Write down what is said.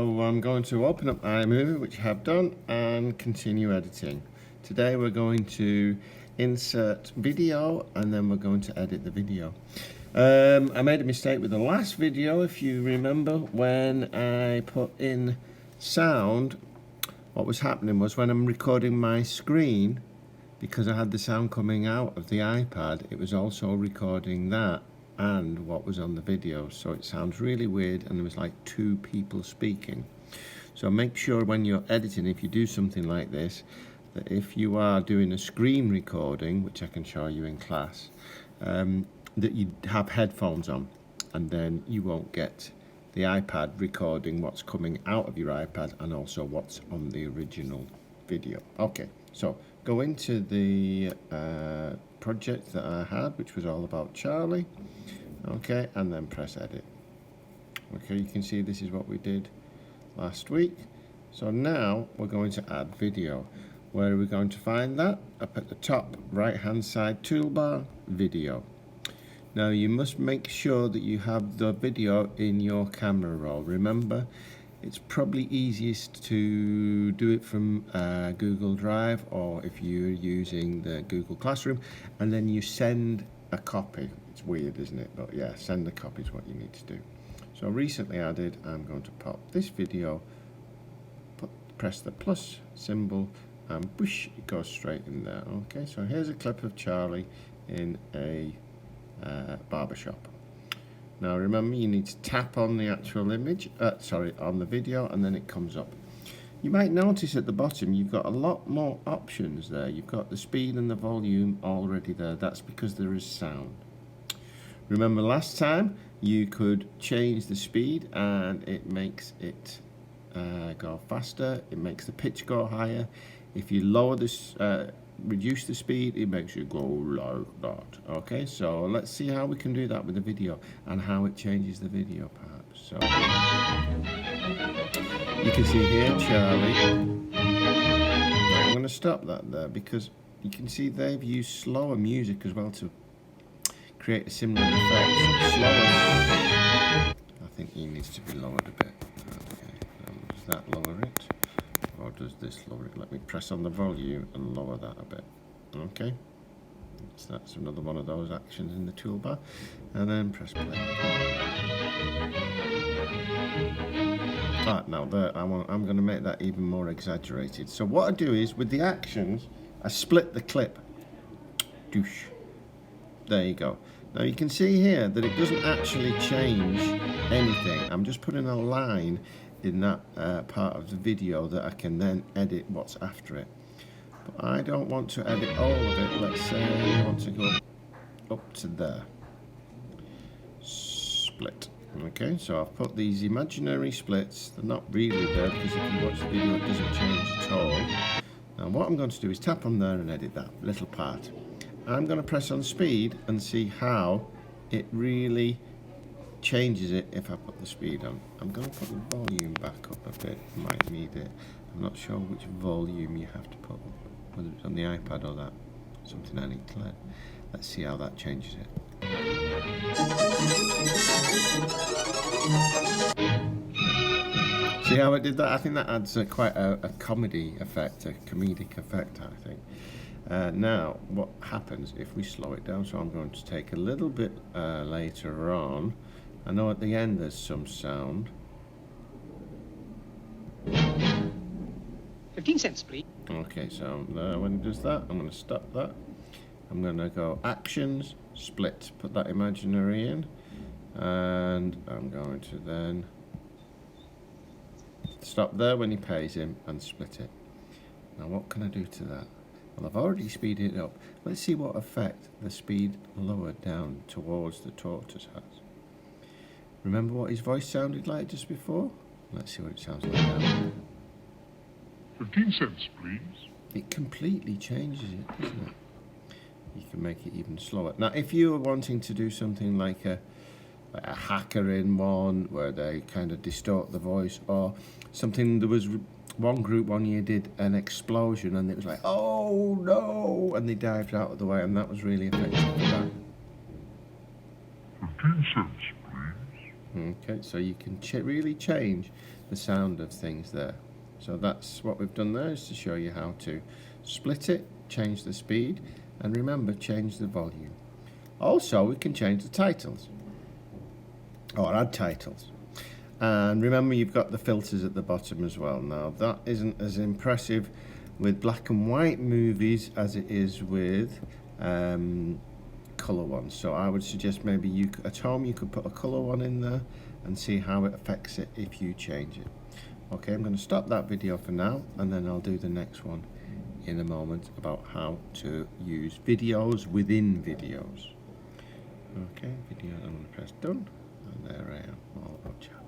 So I'm going to open up iMovie, which I have done, and continue editing. Today we're going to insert video and then we're going to edit the video. I made a mistake with the last video, if you remember, when I put in sound. What was happening was when I'm recording my screen, because I had the sound coming out of the iPad, it was also recording that and what was on the video, so it sounds really weird and there was like two people speaking. So make sure when you're editing, if you do something like this, that if you are doing a screen recording, which I can show you in class, that you have headphones on, and then you won't get the iPad recording what's coming out of your iPad and also what's on the original video. Okay, so go into the project that I had, which was all about Charlie. Okay, and then press edit. Okay, you can see this is what we did last week. So now we're going to add video. Where are we going to find that? Up at the top right hand side toolbar, video. Now you must make sure that you have the video in your camera roll. Remember, it's probably easiest to do it from Google Drive, or if you're using the Google Classroom, and then you send a copy. It's weird, isn't it? But yeah, send a copy is what you need to do. So recently added, I'm going to pop this video, press the plus symbol, and whoosh, it goes straight in there. Okay, so here's a clip of Charlie in a barbershop. Now remember, you need to tap on the actual image, on the video, and then it comes up. You might notice at the bottom you've got a lot more options there. You've got the speed and the volume already there. That's because there is sound. Remember last time you could change the speed and it makes it go faster. It makes the pitch go higher. If you lower this, reduce the speed, it makes you go like that. Okay, so let's see how we can do that with the video and how it changes the video perhaps. So you can see here Charlie. I'm going to stop that there because you can see they've used slower music as well to create a similar effect. Slower. I think he needs to be lowered a bit. Okay, does that lower it? Or does this lower it? Let me press on the volume and lower that a bit. Okay, so that's another one of those actions in the toolbar, and then press play. Now there, I'm going to make that even more exaggerated. So what I do is, with the actions, I split the clip. Doosh. There you go. Now you can see here that it doesn't actually change anything. I'm just putting a line in that part of the video that I can then edit what's after it. But I don't want to edit all of it. Let's say I want to go up to there. Split. Okay, so I've put these imaginary splits. They're not really there because if you watch the video it doesn't change at all. Now what I'm going to do is tap on there and edit that little part. I'm going to press on speed and see how it really changes it if I put the speed on. I'm going to put the volume back up a bit. Might need it. I'm not sure which volume you have to put up, whether it's on the iPad or that. Something I need to learn. Let's see how that changes it. See how it did that? I think that adds quite a comedy effect, a comedic effect, I think. Now, what happens if we slow it down? So I'm going to take a little bit later on. I know at the end there's some sound. 15 cents, please. Okay, so when it does that, I'm going to stop that. I'm going to go actions, split, put that imaginary in, and I'm going to then stop there when he pays him and split it. Now what can I do to that? Well, I've already speeded it up. Let's see what effect the speed lowered down towards the tortoise has. Remember what his voice sounded like just before? Let's see what it sounds like now. 15 cents, please. It completely changes it, doesn't it? You can make it even slower. Now, if you were wanting to do something like a hacker in one, where they kind of distort the voice, or something, there was one group one year did an explosion and it was like, oh no, and they dived out of the way, and that was really effective for that. 15 cents, please. Okay, so you can really change the sound of things there. So that's what we've done there, is to show you how to split it, change the speed, and remember, change the volume. Also, we can change the titles or add titles. And remember, you've got the filters at the bottom as well. Now, that isn't as impressive with black and white movies as it is with colour ones. So I would suggest maybe you at home you could put a colour one in there and see how it affects it if you change it. Okay, I'm going to stop that video for now, and then I'll do the next one in a moment about how to use videos within videos. Okay, video, I'm going to press done, and there I am, all about chat.